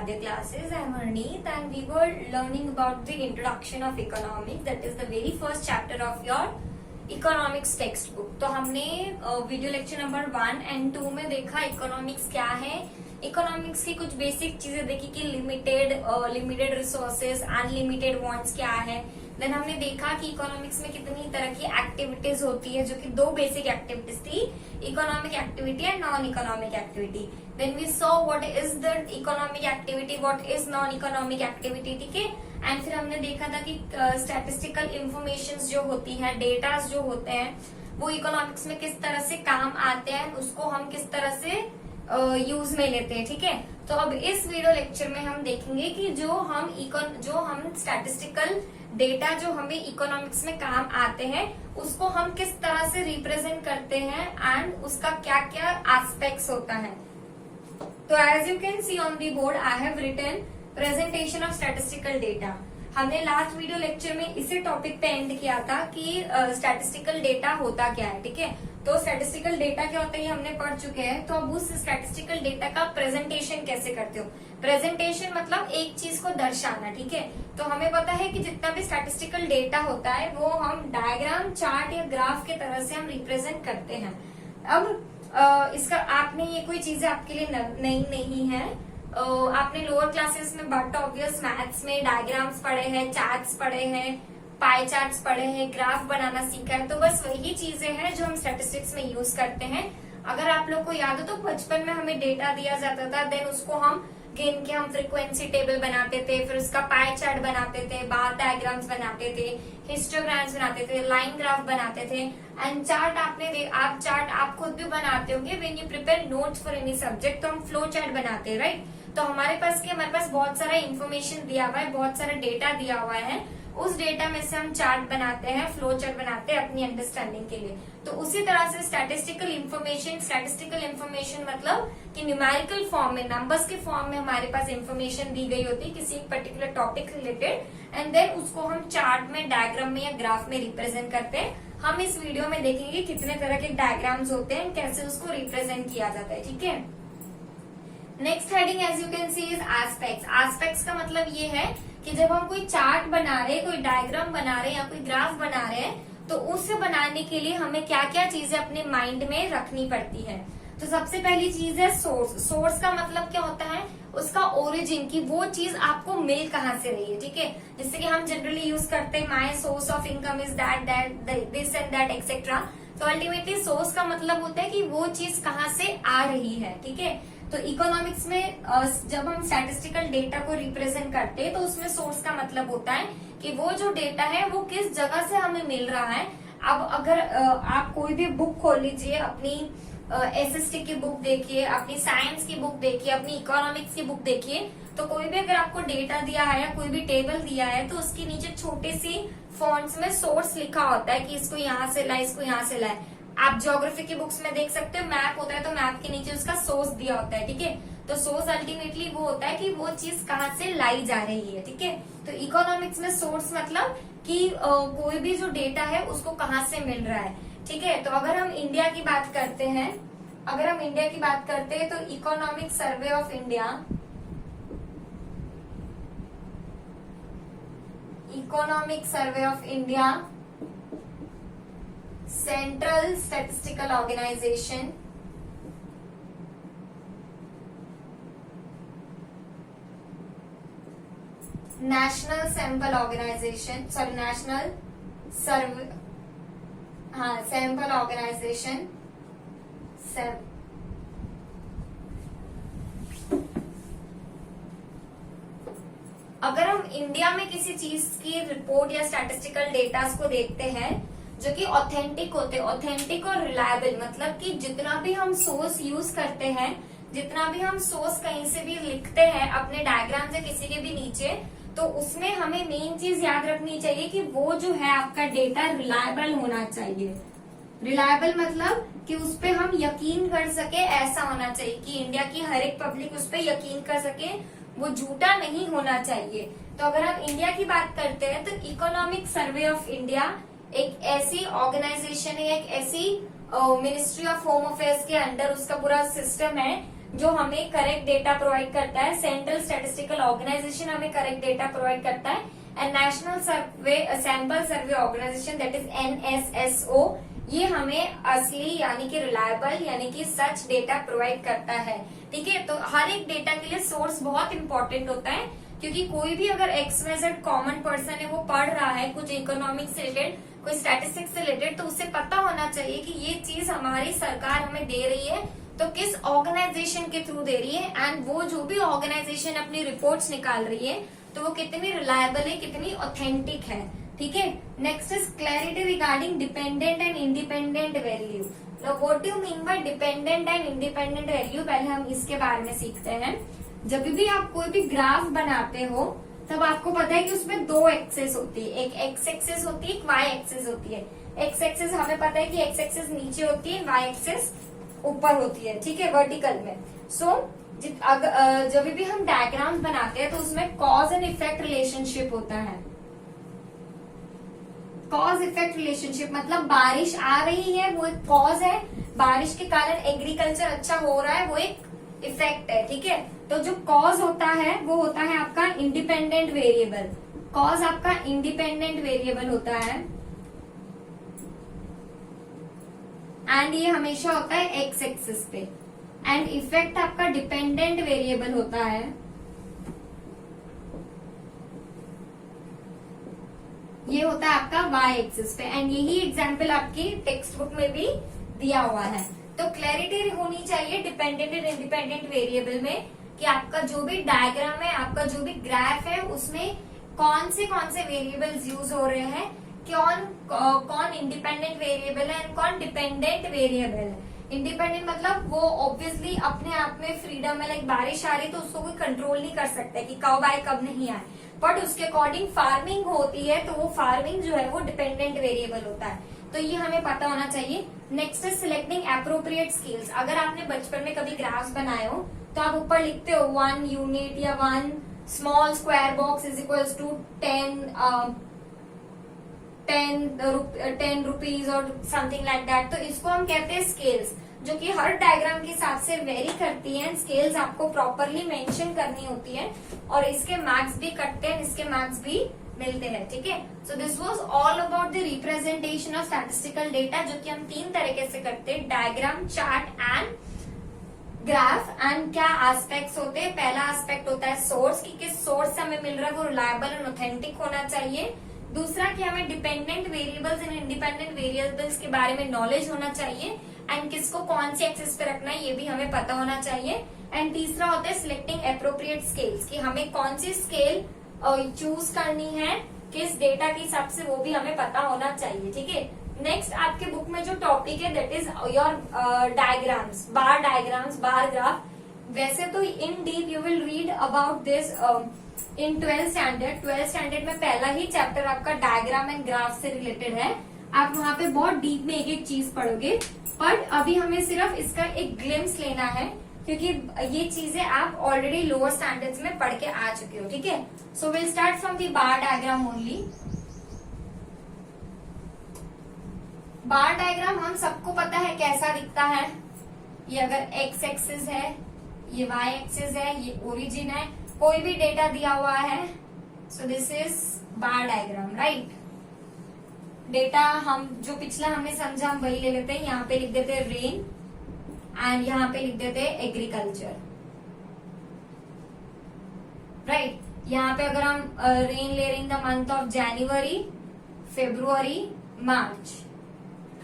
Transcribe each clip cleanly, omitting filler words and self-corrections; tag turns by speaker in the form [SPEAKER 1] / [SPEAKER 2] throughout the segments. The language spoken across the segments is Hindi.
[SPEAKER 1] Adya classes. I am Harneet and we were learning about the introduction of economics. That is the very first chapter of your economics text book. तो हमने वीडियो लेक्चर नंबर 1 एंड 2 में देखा इकोनॉमिक्स क्या है, इकोनॉमिक्स की कुछ बेसिक चीजें देखी कि लिमिटेड रिसोर्सेज, अनलिमिटेड वांट्स क्या है. देन हमने देखा कि इकोनॉमिक्स में कितनी तरह की एक्टिविटीज होती है, जो कि दो बेसिक एक्टिविटीज थी, economic activity and non economic activity. Then we saw what is the economic activity, what is non economic activity. ठीक है. एंड फिर हमने देखा था कि स्टैटिस्टिकल इंफॉर्मेशन जो होती है, डेटास जो होते हैं, वो इकोनॉमिक्स में किस तरह से काम आते हैं, उसको हम किस तरह से यूज में लेते हैं. ठीक है. तो अब इस वीडियो लेक्चर में हम देखेंगे कि जो हम स्टैटिस्टिकल डेटा जो हमें इकोनॉमिक्स में काम आते हैं, उसको हम किस तरह से रिप्रेजेंट करते हैं एंड उसका क्या क्या एस्पेक्ट्स होता है. तो as you can see on the board I have written presentation of statistical data. हमने लास्ट वीडियो लेक्चर में इसी टॉपिक पे एंड किया था कि स्टैटिस्टिकल डेटा होता क्या है. ठीक है. तो स्टैटिस्टिकल डेटा क्या होता है ये हमने पढ़ चुके हैं. तो अब उस स्टैटिस्टिकल डेटा का प्रेजेंटेशन कैसे करते हो. प्रेजेंटेशन मतलब एक चीज को दर्शाना. ठीक है. तो हमें पता है कि जितना भी स्टैटिस्टिकल डेटा होता है वो हम डायग्राम, चार्ट या ग्राफ के तरह से हम रिप्रेजेंट करते हैं. अब इसका आपने ये कोई चीजें आपके लिए नई नहीं है. आपने लोअर क्लासेस में बट ऑब्वियस मैथ्स में डायग्राम्स पढ़े हैं, चार्ट्स पढ़े हैं, पाई चार्ट्स पढ़े हैं, ग्राफ बनाना सीखा है. तो बस वही चीजें हैं जो हम स्टैटिस्टिक्स में यूज करते हैं. अगर आप लोग को याद हो तो बचपन में हमें डेटा दिया जाता था, देन उसको हम गिन के हम फ्रीक्वेंसी टेबल बनाते थे, फिर उसका पाई चार्ट बनाते थे, बार डायग्राम्स बनाते थे, हिस्टोग्राम्स बनाते थे, लाइन ग्राफ बनाते थे. एंड चार्ट आप चार्ट आप खुद भी बनाते होंगे when you prepare notes for any subject. तो हम फ्लो चार्ट बनाते हैं, राइट. तो हमारे पास बहुत सारा इन्फॉर्मेशन दिया हुआ है, बहुत सारा डेटा दिया हुआ है. उस डेटा में से हम चार्ट बनाते हैं, फ्लो चार्ट बनाते हैं अपनी अंडरस्टैंडिंग के लिए. तो उसी तरह से स्टैटिस्टिकल इंफॉर्मेशन मतलब कि न्यूमेरिकल फॉर्म में, नंबर्स के फॉर्म में हमारे पास इंफॉर्मेशन दी गई होती है किसी particular topic related, and then उसको हम चार्ट में, डायग्राम में या ग्राफ में रिप्रेजेंट करते हैं. हम इस वीडियो में देखेंगे कितने तरह के डायग्राम्स होते हैं, कैसे उसको रिप्रेजेंट किया जाता है. ठीक है. Next heading as you can see is aspects. Aspects का मतलब ये है कि जब हम कोई चार्ट बना रहे, कोई डायग्राम बना रहे या कोई ग्राफ बना रहे हैं, तो उसे बनाने के लिए हमें क्या क्या चीजें अपने माइंड में रखनी पड़ती है. तो सबसे पहली चीज है सोर्स. सोर्स का मतलब क्या होता है, उसका ओरिजिन, की वो चीज आपको मिल कहाँ से रही है. ठीक है. जैसे कि हम जनरली यूज करते हैं my source of income is that this and that etcetera. तो अल्टीमेटली सोर्स का मतलब होता है कि वो चीज कहाँ से आ रही है. ठीक है. तो इकोनॉमिक्स में जब हम स्टैटिस्टिकल डेटा को रिप्रेजेंट करते हैं तो उसमें सोर्स का मतलब होता है कि वो जो डेटा है वो किस जगह से हमें मिल रहा है. अब अगर आप कोई भी बुक खोल लीजिए, अपनी एसएसटी की बुक देखिए, अपनी साइंस की बुक देखिए, अपनी इकोनॉमिक्स की बुक देखिए, तो कोई भी अगर आपको डेटा दिया है या कोई भी टेबल दिया है तो उसके नीचे छोटी सी फॉन्ट्स में सोर्स लिखा होता है कि इसको यहाँ से लाए, इसको यहाँ से लाए. आप ज्योग्राफी की बुक्स में देख सकते हो, मैप होता है तो मैप के नीचे उसका सोर्स दिया होता है. ठीक है. तो सोर्स अल्टीमेटली वो होता है कि वो चीज कहाँ से लाई जा रही है. ठीक है. तो इकोनॉमिक्स में सोर्स मतलब कि कोई भी जो डेटा है उसको कहाँ से मिल रहा है. ठीक है. तो अगर हम इंडिया की बात करते हैं, तो economic survey of India, central statistical organisation, national sample organisation, sample organisation, अगर हम इंडिया में किसी चीज की रिपोर्ट या स्टैटिस्टिकल डेटास को देखते हैं जो कि ऑथेंटिक होते हैं, ऑथेंटिक और रिलायबल, मतलब कि जितना भी हम सोर्स यूज करते हैं, जितना भी हम सोर्स कहीं से भी लिखते हैं अपने डायग्राम से किसी के भी नीचे, तो उसमें हमें मेन चीज याद रखनी चाहिए कि वो जो है आपका डेटा रिलायबल होना चाहिए. रिलायबल मतलब कि उस पे हम यकीन कर सके, ऐसा होना चाहिए कि इंडिया की हर एक पब्लिक उस पे यकीन कर सके, वो झूठा नहीं होना चाहिए. तो अगर हम इंडिया की बात करते हैं तो इकोनॉमिक सर्वे ऑफ इंडिया एक ऐसी ऑर्गेनाइजेशन है, एक ऐसी मिनिस्ट्री ऑफ होम अफेयर्स के अंडर उसका पूरा सिस्टम है जो हमें करेक्ट डेटा प्रोवाइड करता है, सेंट्रल स्टैटिस्टिकल ऑर्गेनाइजेशन हमें करेक्ट डेटा प्रोवाइड करता है, and national survey sample survey organisation that is NSSO, ये हमें असली यानी कि रिलायबल यानी कि सच डेटा प्रोवाइड करता है। ठीक है, तो हर एक डेटा के लिए सोर्स बहुत इंपॉर्टेंट होता है, क्योंकि कोई भी अगर XYZ कॉमन पर्सन है वो पढ़ रहा है कुछ इकोनॉमिक्स से रिलेटेड, कोई स्टैटिस्टिक्स से रिलेटेड, तो उसे पता होना चाहिए कि ये चीज हमारी सरकार हमें दे रही है तो किस ऑर्गेनाइजेशन के थ्रू दे रही है, एंड वो जो भी ऑर्गेनाइजेशन अपनी रिपोर्ट्स निकाल रही है तो वो कितनी रिलायबल है, कितनी ऑथेंटिक है। ठीक है, next is clarity regarding dependent and independent value. What you mean by dependent and independent value, पहले हम इसके बारे में सीखते हैं। जब भी आप कोई भी ग्राफ बनाते हो तब आपको पता है कि उसमें दो एक्सेस होती है, एक एक्स एक्सेस होती है, एक वाई एक्सेस होती है। एक्स एक्सेस हमें पता है कि एक्स एक्सेस नीचे होती है, वाई एक्सेस ऊपर होती है। ठीक है, वर्टिकल में। जब भी हम डायग्राम्स बनाते हैं तो उसमें कॉज एंड इफेक्ट रिलेशनशिप होता है। कॉज इफेक्ट रिलेशनशिप मतलब बारिश आ रही है वो एक कॉज है, बारिश के कारण एग्रीकल्चर अच्छा हो रहा है वो एक इफेक्ट है। ठीक है, तो जो कॉज होता है वो होता है आपका इंडिपेंडेंट वेरिएबल। कॉज आपका इंडिपेंडेंट वेरिएबल होता है, एंड ये हमेशा होता है एक्स एक्सिस पे, एंड इफेक्ट आपका डिपेंडेंट वेरिएबल होता है, ये होता है आपका वाई एक्सिस पे, एंड यही एग्जाम्पल आपकी टेक्स्ट बुक में भी दिया हुआ है। तो क्लैरिटी होनी चाहिए डिपेंडेंट एंड इंडिपेंडेंट वेरिएबल में कि आपका जो भी डायग्राम है, आपका जो भी ग्राफ है, उसमें कौन से वेरिएबल्स यूज हो रहे हैं, कौन इंडिपेंडेंट वेरिएबल है एंड कौन डिपेंडेंट वेरिएबल है। इंडिपेंडेंट मतलब वो ऑब्वियसली अपने आप में फ्रीडम है, लाइक बारिश आ रही तो उसको कोई कंट्रोल नहीं कर सकता कि कब आए कब नहीं आए, बट उसके अकॉर्डिंग फार्मिंग होती है तो वो फार्मिंग जो है वो डिपेंडेंट वेरिएबल होता है। तो ये हमें पता होना चाहिए। Next is selecting appropriate scales. अगर आपने बचपन में कभी ग्राफ्स बनाए हो तो आप ऊपर लिखते हो 1 यूनिट या 1 small square box is equals to 10 rupees और समथिंग लाइक दैट। तो इसको हम कहते हैं स्केल्स, जो कि हर डायग्राम के हिसाब से वेरी करती हैं। स्केल्स आपको प्रॉपरली मेंशन करनी होती है और इसके मार्क्स भी कटते हैं, इसके मार्क्स भी मिलते हैं। ठीक है, so this was all about the representation of statistical data, जो कि हम 3 तरीके से करते हैं, diagram, chart and graph. And क्या एस्पेक्ट्स होते हैं, पहला एस्पेक्ट होता है सोर्स, कि किस सोर्स से हमें मिल रहा है वो रिलायबल एंड ऑथेंटिक होना चाहिए। दूसरा कि हमें dependent variables and independent variables के बारे में नॉलेज होना चाहिए, एंड किसको कौन सी एक्सेस पे रखना है ये भी हमें पता होना चाहिए। एंड तीसरा होता है सिलेक्टिंग एप्रोप्रिएट स्केल्स, कि हमें कौन सी स्केल चूज करनी है किस डेटा के हिसाब से, वो भी हमें पता होना चाहिए। ठीक है, नेक्स्ट आपके बुक में जो टॉपिक है that is your diagrams, bar graph. वैसे तो इन deep you will read about this in 12th standard. 12th standard में पहला ही चैप्टर आपका डायग्राम एंड ग्राफ से रिलेटेड है। आप वहां पे बहुत डीप में एक एक चीज पढ़ोगे, पर अभी हमें सिर्फ इसका एक ग्लिम्स लेना है, क्योंकि ये चीजें आप ऑलरेडी लोअर स्टैंडर्ड्स में पढ़ के आ चुके हो। ठीक है, so will start from the bar diagram only. Bar diagram हम सबको पता है कैसा दिखता है। ये अगर एक्स एक्सिस है, ये वाई एक्सिस है, ये ओरिजिन है, कोई भी डेटा दिया हुआ है, so this is bar diagram, right. Data हम जो पिछला हमने समझा हम वही ले लेते हैं। यहाँ पे लिख देते हैं रेन एंड यहाँ पे लिख देते हैं एग्रीकल्चर, राइट। यहाँ पे अगर हम रेन ले रहे हैं the month of January, February, March,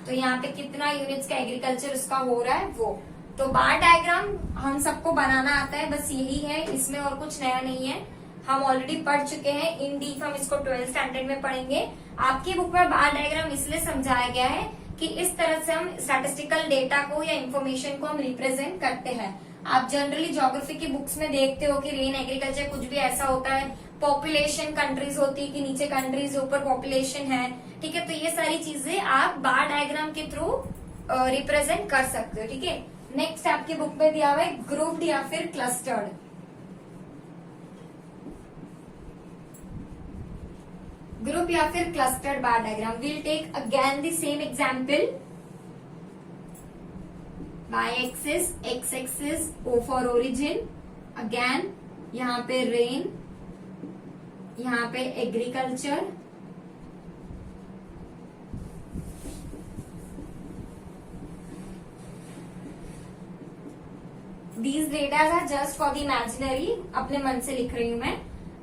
[SPEAKER 1] तो यहाँ पे कितना यूनिट्स का एग्रीकल्चर उसका हो रहा है वो। तो बार डायग्राम हम सबको बनाना आता है, बस यही है, इसमें और कुछ नया नहीं है, हम ऑलरेडी पढ़ चुके हैं। इन डीप हम इसको 12th स्टैंडर्ड में पढ़ेंगे। आपकी बुक में बार डायग्राम इसलिए समझाया गया है कि इस तरह से हम स्टैटिस्टिकल डेटा को या इन्फॉर्मेशन को हम रिप्रेजेंट करते हैं। आप जनरली ज्योग्राफी की बुक्स में देखते हो कि रेन एग्रीकल्चर कुछ भी ऐसा होता है, पॉपुलेशन कंट्रीज होती है कि नीचे कंट्रीज ऊपर पॉपुलेशन है। ठीक है, तो ये सारी चीजें आप बार डायग्राम के थ्रू रिप्रेजेंट कर सकते हो। ठीक है, नेक्स्ट आपकी बुक में दिया हुआ है ग्रुप्ड या फिर क्लस्टर्ड। ग्रुप या फिर clustered bar diagram. We'll take again the same example. y axis, x axis, O for origin, again यहाँ पे रेन, यहाँ पे agriculture, these datas are just for the imaginary, अपने मन से लिख रही हूं मैं।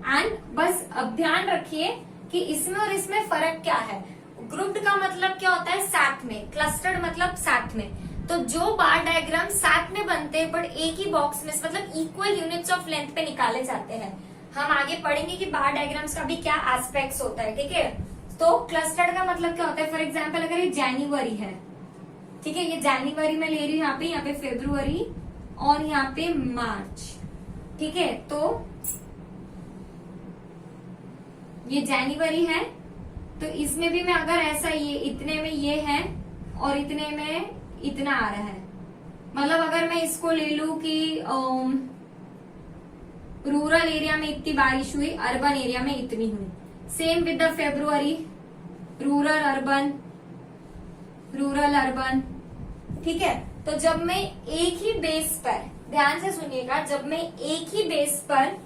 [SPEAKER 1] एंड बस अब ध्यान रखिए कि इसमें और इसमें फर्क क्या है। ग्रुप्ड का मतलब क्या होता है, साथ में, क्लस्टर्ड मतलब साथ में। तो जो बार डायग्राम साथ में बनते हैं बट एक ही बॉक्स में, मतलब इक्वल यूनिट्स ऑफ लेंथ पे निकाले जाते हैं। हम आगे पढ़ेंगे कि बार डायग्राम्स का भी क्या एस्पेक्ट्स होता है, ठीक है। तो क्लस्टर्ड का मतलब क्या होता है, फॉर एग्जाम्पल अगर ये जनवरी है, ठीक है, ये जनवरी में ले रही हूँ, यहाँ पे फेब्रुवरी और यहाँ पे मार्च, ठीक है। तो ये जनवरी है, तो इसमें भी मैं अगर ऐसा ये इतने में ये है और इतने में इतना आ रहा है, मतलब अगर मैं इसको ले लू कि रूरल एरिया में इतनी बारिश हुई, अर्बन एरिया में इतनी हुई। Same with the February, rural urban, rural urban, ठीक है। तो जब मैं एक ही बेस पर, ध्यान से सुनिएगा, जब मैं एक ही बेस पर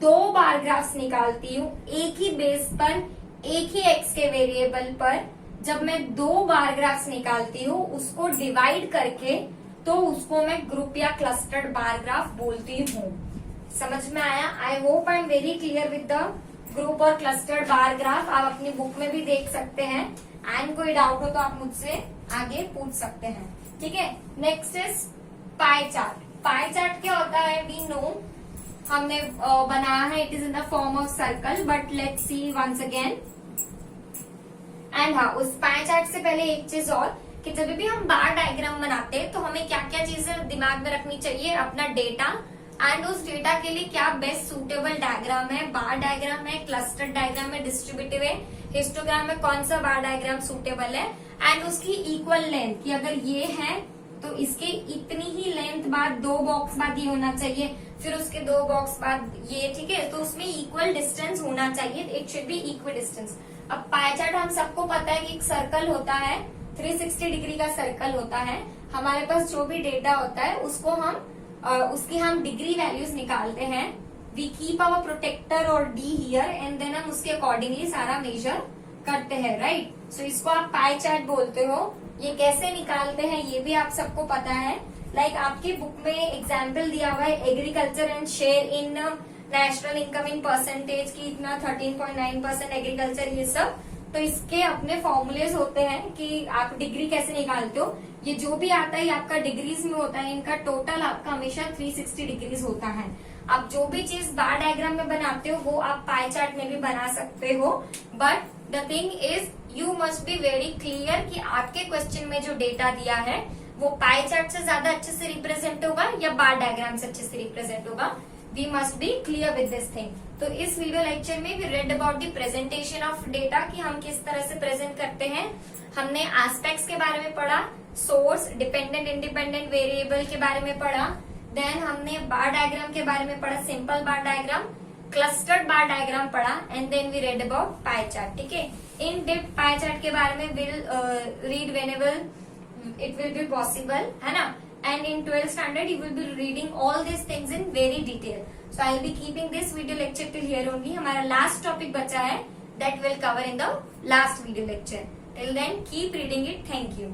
[SPEAKER 1] दो बार ग्राफ्स निकालती हूँ, एक ही बेस पर एक ही एक्स के वेरिएबल पर जब मैं दो बार ग्राफ्स निकालती हूँ, उसको डिवाइड करके, तो उसको मैं ग्रुप या क्लस्टर्ड बार ग्राफ बोलती हूँ। समझ में आया? I hope I am very clear with the group और क्लस्टर्ड बार ग्राफ। आप अपनी बुक में भी देख सकते हैं, एंड कोई डाउट हो तो आप मुझसे आगे पूछ सकते हैं, ठीक है। Next is pie chart. Pie chart क्या होता है, वी नो, हमने बनाया है, it is in the form of circle, but let's see once again. And हाँ, उस पाई चार्ट से पहले एक चीज और, कि जब भी हम बार डायग्राम बनाते हैं तो हमें क्या क्या चीजें दिमाग में रखनी चाहिए, अपना डेटा, एंड उस डेटा के लिए क्या बेस्ट सूटेबल डायग्राम है, बार डायग्राम है, क्लस्टर डायग्राम है, डिस्ट्रीब्यूटिव है, हिस्टोग्राम में कौन सा बार डायग्राम सूटेबल है, एंड उसकी इक्वल लेंथ, कि अगर ये है तो इसके इतनी ही लेंथ बाद दो बॉक्स बाद ये होना चाहिए, फिर उसके दो बॉक्स बाद ये, ठीक है। तो उसमें इक्वल डिस्टेंस होना चाहिए, it should be equal distance. अब पाई चार्ट हम सबको पता है कि एक सर्कल होता है, 360 डिग्री का सर्कल होता है। हमारे पास जो भी डेटा होता है उसको हम उसकी हम डिग्री वैल्यूज निकालते हैं। वी कीप आवर प्रोटेक्टर और डी हियर, एंड देन हम उसके अकॉर्डिंगली सारा मेजर करते हैं, राइट। सो इसको आप पाई चार्ट बोलते हो। ये कैसे निकालते हैं ये भी आप सबको पता है। लाइक आपकी बुक में एग्जाम्पल दिया हुआ है, agriculture and share in national income in percentage की इतना 13.9% एग्रीकल्चर, ये सब। तो इसके अपने फॉर्मूलेज होते हैं कि आप डिग्री कैसे निकालते हो। ये जो भी आता है आपका डिग्रीज में होता है, इनका टोटल आपका हमेशा 360 डिग्रीज होता है। आप जो भी चीज बार डायग्राम में बनाते हो वो आप पाई चार्ट में भी बना सकते हो, but the thing is you must be very clear कि आपके क्वेश्चन में जो डेटा दिया है वो पाई चार्ट से ज्यादा अच्छे से रिप्रेजेंट होगा या बार डायग्राम से अच्छे से रिप्रेजेंट होगा। We must be clear with this thing. तो इस वीडियो लेक्चर में we read about the presentation of data, कि हम किस तरह से प्रेजेंट करते हैं। हमने एस्पेक्ट्स के बारे में पढ़ा, सोर्स, डिपेंडेंट इंडिपेंडेंट वेरिएबल के बारे में पढ़ा, देन हमने बार डायग्राम के बारे में पढ़ा, simple bar diagram, clustered bar diagram पढ़ा, and then we read about pie chart, ठीक है। इन डेप्थ पाई चार्ट के बारे में will read whenever it will be possible, है ना। And in 12th standard you will be reading all this things in very detail. So I will be keeping this video lecture till here only. हमारा लास्ट टॉपिक बचा है, that will cover in the last video lecture. Till then keep reading it. Thank you.